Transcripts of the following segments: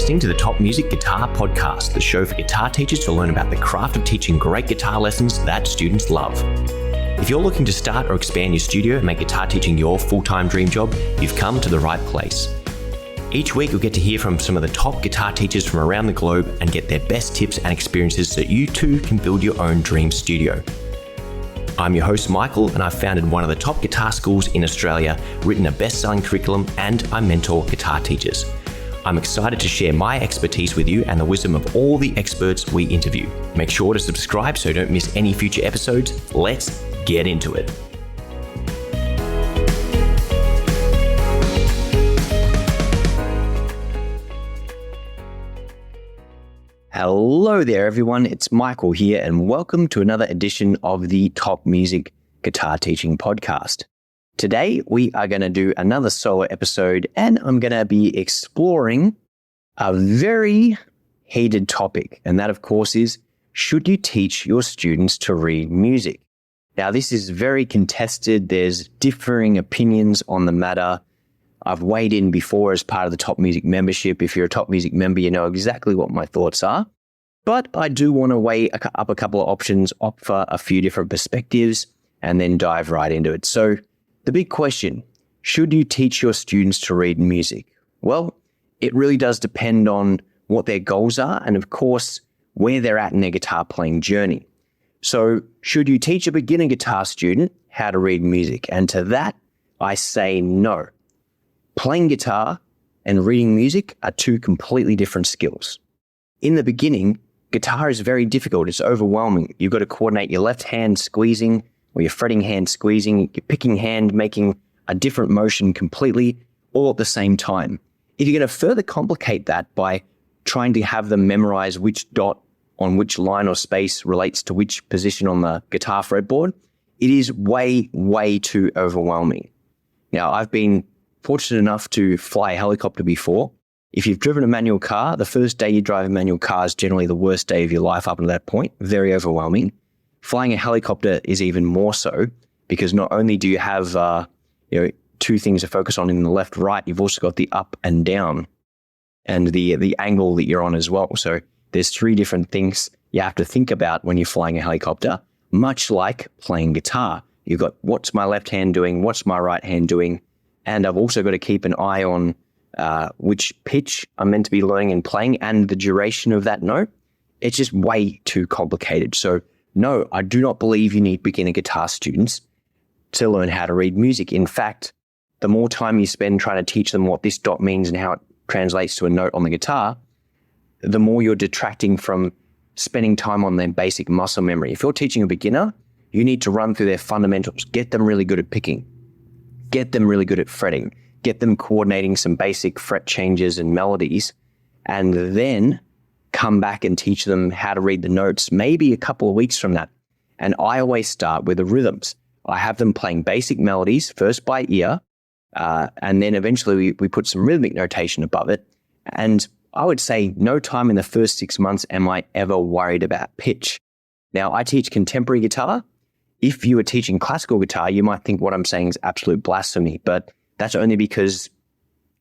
listening to the Top Music Guitar Podcast, the show for guitar teachers to learn about the craft of teaching great guitar lessons that students love. If you're looking to start or expand your studio and make guitar teaching your full-time dream job, you've come to the right place. Each week, you'll get to hear from some of the top guitar teachers from around the globe and get their best tips and experiences so you too can build your own dream studio. I'm your host, Michael, and I've founded one of the top guitar schools in Australia, written a best-selling curriculum, and I mentor guitar teachers. I'm excited to share my expertise with you and the wisdom of all the experts we interview. Make sure to subscribe so you don't miss any future episodes. Let's get into it. Hello there, everyone. It's Michael here, and welcome to another edition of the Top Music Guitar Teaching Podcast. Today, we are going to do another solo episode, and I'm going to be exploring a very heated topic, and that, of course, is should you teach your students to read music? Now, this is very contested. There's differing opinions on the matter. I've weighed in before as part of the Top Music membership. If you're a Top Music member, you know exactly what my thoughts are. But I do want to weigh up a couple of options, offer a few different perspectives, and then dive right into it. So the big question, should you teach your students to read music? Well, it really does depend on what their goals are and, of course, where they're at in their guitar playing journey. So should you teach a beginner guitar student how to read music? And to that, I say no. Playing guitar and reading music are two completely different skills. In the beginning, guitar is very difficult. It's overwhelming. You've got to coordinate your left hand squeezing or your fretting hand squeezing, your picking hand making a different motion completely, all at the same time. If you're going to further complicate that by trying to have them memorize which dot on which line or space relates to which position on the guitar fretboard, it is way, way too overwhelming. Now, I've been fortunate enough to fly a helicopter before. If you've driven a manual car, the first day you drive a manual car is generally the worst day of your life up until that point. Very overwhelming. Flying a helicopter is even more so because not only do you have two things to focus on in the left, right, you've also got the up and down and the angle that you're on as well. So there's three different things you have to think about when you're flying a helicopter, much like playing guitar. You've got what's my left hand doing, what's my right hand doing, and I've also got to keep an eye on which pitch I'm meant to be learning and playing and the duration of that note. It's just way too complicated. So no, I do not believe you need beginner guitar students to learn how to read music. In fact, the more time you spend trying to teach them what this dot means and how it translates to a note on the guitar, the more you're detracting from spending time on their basic muscle memory. If you're teaching a beginner, you need to run through their fundamentals, get them really good at picking, get them really good at fretting, get them coordinating some basic fret changes and melodies, and then come back and teach them how to read the notes, maybe a couple of weeks from that. And I always start with the rhythms. I have them playing basic melodies, first by ear, and then eventually we put some rhythmic notation above it. And I would say no time in the first 6 months am I ever worried about pitch. Now, I teach contemporary guitar. If you were teaching classical guitar, you might think what I'm saying is absolute blasphemy, but that's only because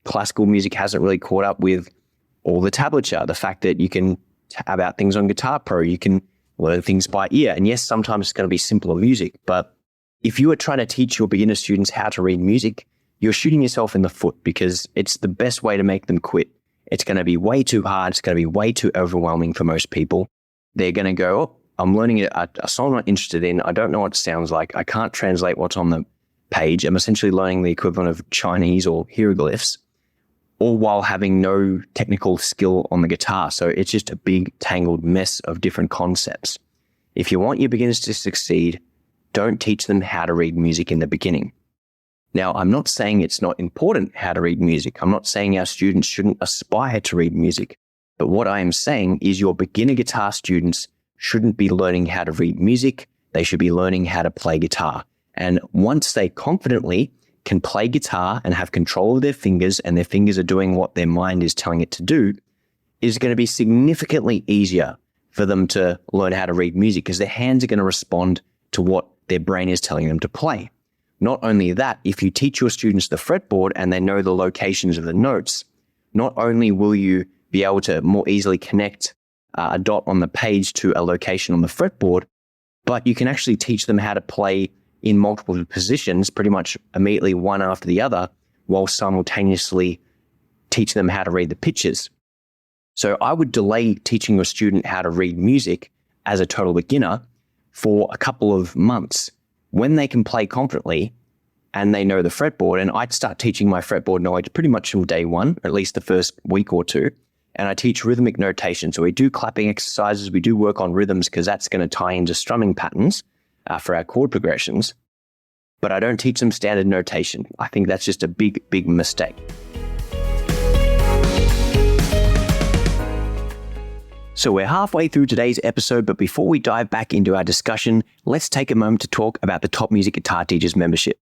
classical music hasn't really caught up with all the tablature, the fact that you can tab out things on Guitar Pro, you can learn things by ear. And yes, sometimes it's going to be simpler music, but if you are trying to teach your beginner students how to read music, you're shooting yourself in the foot because it's the best way to make them quit. It's going to be way too hard. It's going to be way too overwhelming for most people. They're going to go, oh, I'm learning a song I'm not interested in. I don't know what it sounds like. I can't translate what's on the page. I'm essentially learning the equivalent of Chinese or hieroglyphs, all while having no technical skill on the guitar. So it's just a big tangled mess of different concepts. If you want your beginners to succeed, don't teach them how to read music in the beginning. Now, I'm not saying it's not important how to read music. I'm not saying our students shouldn't aspire to read music. But what I am saying is your beginner guitar students shouldn't be learning how to read music. They should be learning how to play guitar. And once they confidently can play guitar and have control of their fingers and their fingers are doing what their mind is telling it to do, it is going to be significantly easier for them to learn how to read music because their hands are going to respond to what their brain is telling them to play. Not only that, if you teach your students the fretboard and they know the locations of the notes, not only will you be able to more easily connect a dot on the page to a location on the fretboard, but you can actually teach them how to play in multiple positions pretty much immediately one after the other, while simultaneously teach them how to read the pictures. So I would delay teaching your student how to read music as a total beginner for a couple of months. When they can play confidently and they know the fretboard, and I'd start teaching my fretboard knowledge pretty much from day one, at least the first week or two, and I teach rhythmic notation. So we do clapping exercises, we do work on rhythms because that's going to tie into strumming patterns for our chord progressions, but I don't teach them standard notation. I think that's just a big, big mistake. So we're halfway through today's episode, but before we dive back into our discussion, let's take a moment to talk about the Top Music Guitar Teachers membership.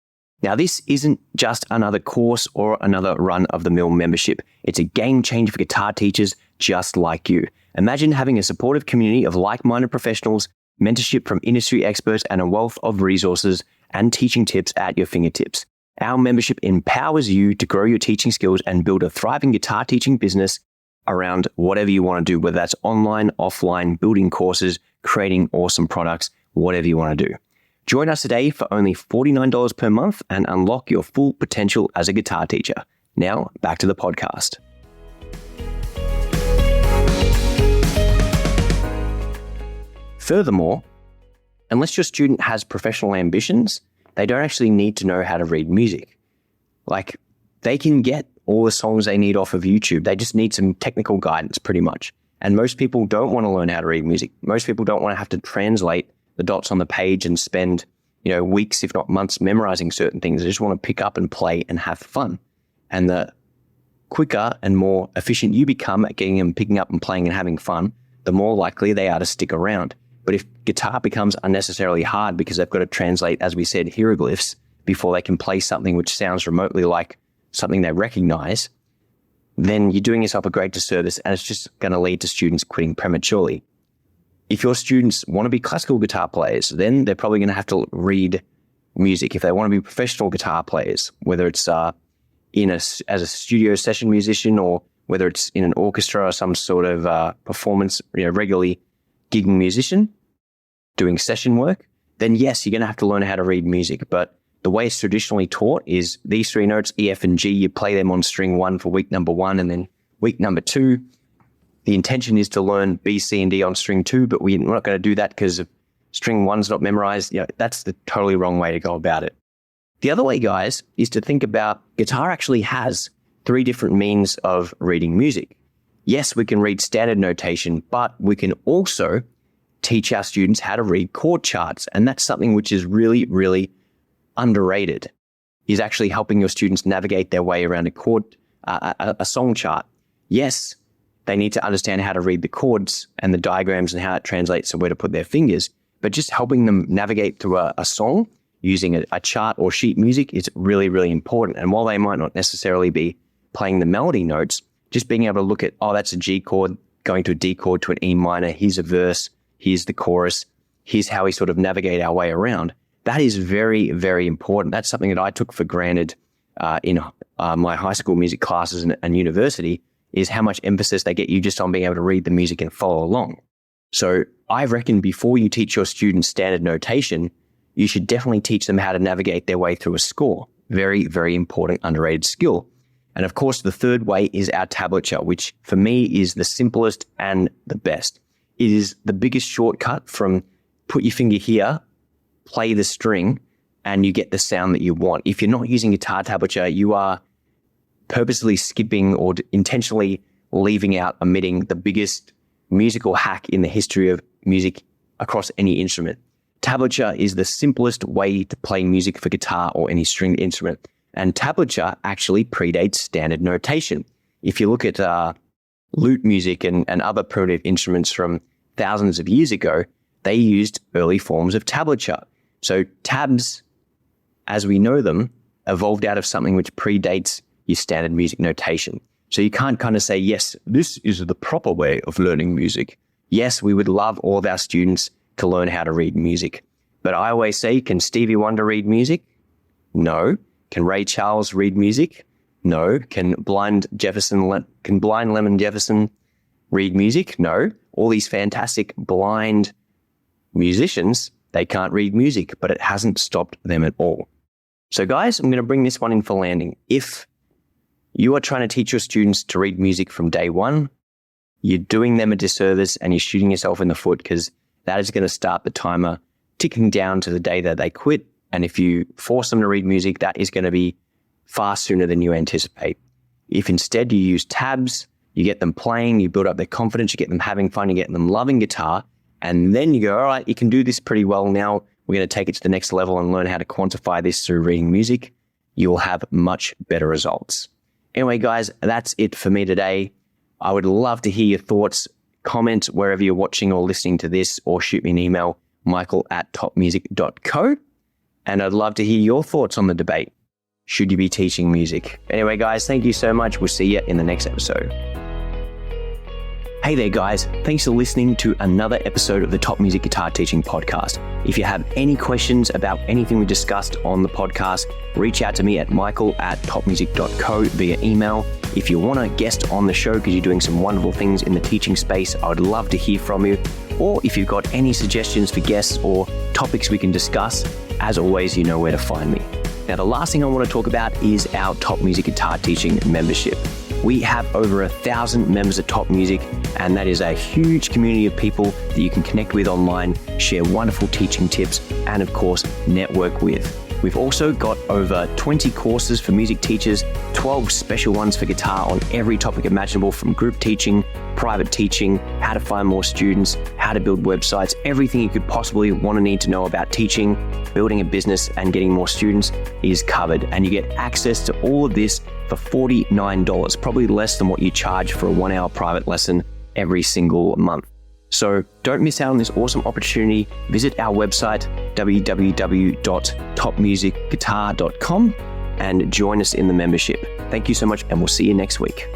Now, this isn't just another course or another run-of-the-mill membership. It's a game changer for guitar teachers just like you. Imagine having a supportive community of like-minded professionals, mentorship from industry experts, and a wealth of resources and teaching tips at your fingertips. Our membership empowers you to grow your teaching skills and build a thriving guitar teaching business around whatever you want to do, whether that's online, offline, building courses, creating awesome products, whatever you want to do. Join us today for only $49 per month and unlock your full potential as a guitar teacher. Now, back to the podcast. Furthermore, unless your student has professional ambitions, they don't actually need to know how to read music. Like, they can get all the songs they need off of YouTube. They just need some technical guidance pretty much. And most people don't want to learn how to read music. Most people don't want to have to translate the dots on the page and spend, weeks, if not months, memorizing certain things. They just want to pick up and play and have fun. And the quicker and more efficient you become at getting them picking up and playing and having fun, the more likely they are to stick around. But if guitar becomes unnecessarily hard because they've got to translate, as we said, hieroglyphs before they can play something which sounds remotely like something they recognize, then you're doing yourself a great disservice, and it's just going to lead to students quitting prematurely. If your students want to be classical guitar players, then they're probably going to have to read music. If they want to be professional guitar players, whether it's as a studio session musician or whether it's in an orchestra or some sort of performance, regularly gigging musician doing session work, then yes, you're going to have to learn how to read music. But the way it's traditionally taught is these three notes, E, F, and G, you play them on string 1 for week number 1, and then week number 2, the intention is to learn B, C, and D on string 2, but we're not going to do that because string 1's not memorized. That's the totally wrong way to go about it. The other way, guys, is to think about guitar actually has 3 different means of reading music. Yes, we can read standard notation, but we can also teach our students how to read chord charts, and that's something which is really, really underrated, is actually helping your students navigate their way around a song chart. Yes, they need to understand how to read the chords and the diagrams and how it translates and where to put their fingers, but just helping them navigate through a song using a chart or sheet music is really, really important. And while they might not necessarily be playing the melody notes, just being able to look at, that's a G chord going to a D chord to an E minor, here's a verse, here's the chorus, here's how we sort of navigate our way around. That is very, very important. That's something that I took for granted in my high school music classes and university, is how much emphasis they get you just on being able to read the music and follow along. So I reckon before you teach your students standard notation, you should definitely teach them how to navigate their way through a score. Very, very important, underrated skill. And of course, the third way is our tablature, which for me is the simplest and the best. It is the biggest shortcut from put your finger here, play the string, and you get the sound that you want. If you're not using guitar tablature, you are purposely skipping or intentionally leaving out, omitting the biggest musical hack in the history of music across any instrument. Tablature is the simplest way to play music for guitar or any stringed instrument. And tablature actually predates standard notation. If you look at lute music and other primitive instruments from thousands of years ago, they used early forms of tablature. So tabs, as we know them, evolved out of something which predates your standard music notation. So you can't kind of say, yes, this is the proper way of learning music. Yes, we would love all of our students to learn how to read music. But I always say, can Stevie Wonder read music? No. Can Ray Charles read music? No. Can blind Lemon Jefferson read music? No. All these fantastic blind musicians, they can't read music, but it hasn't stopped them at all. So guys, I'm going to bring this one in for landing. If you are trying to teach your students to read music from day one, you're doing them a disservice and you're shooting yourself in the foot, because that is going to start the timer ticking down to the day that they quit. And if you force them to read music, that is going to be far sooner than you anticipate. If instead you use tabs, you get them playing, you build up their confidence, you get them having fun, you get them loving guitar, and then you go, all right, you can do this pretty well now. We're going to take it to the next level and learn how to quantify this through reading music. You will have much better results. Anyway, guys, that's it for me today. I would love to hear your thoughts. Comment wherever you're watching or listening to this, or shoot me an email, michael@topmusic.co. And I'd love to hear your thoughts on the debate. Should you be teaching music? Anyway, guys, thank you so much. We'll see you in the next episode. Hey there, guys. Thanks for listening to another episode of the Top Music Guitar Teaching Podcast. If you have any questions about anything we discussed on the podcast, reach out to me at michael@topmusic.co via email. If you want to guest on the show because you're doing some wonderful things in the teaching space, I would love to hear from you. Or if you've got any suggestions for guests or topics we can discuss, as always, you know where to find me. Now, the last thing I want to talk about is our Top Music Guitar Teaching membership. We have over 1,000 members at Top Music, and that is a huge community of people that you can connect with online, share wonderful teaching tips, and of course, network with. We've also got over 20 courses for music teachers, 12 special ones for guitar on every topic imaginable, from group teaching, private teaching, how to find more students, how to build websites, everything you could possibly want to need to know about teaching, building a business, and getting more students is covered. And you get access to all of this for $49, probably less than what you charge for a 1-hour private lesson every single month. So don't miss out on this awesome opportunity. Visit our website, www.topmusicguitar.com, and join us in the membership. Thank you so much, and we'll see you next week.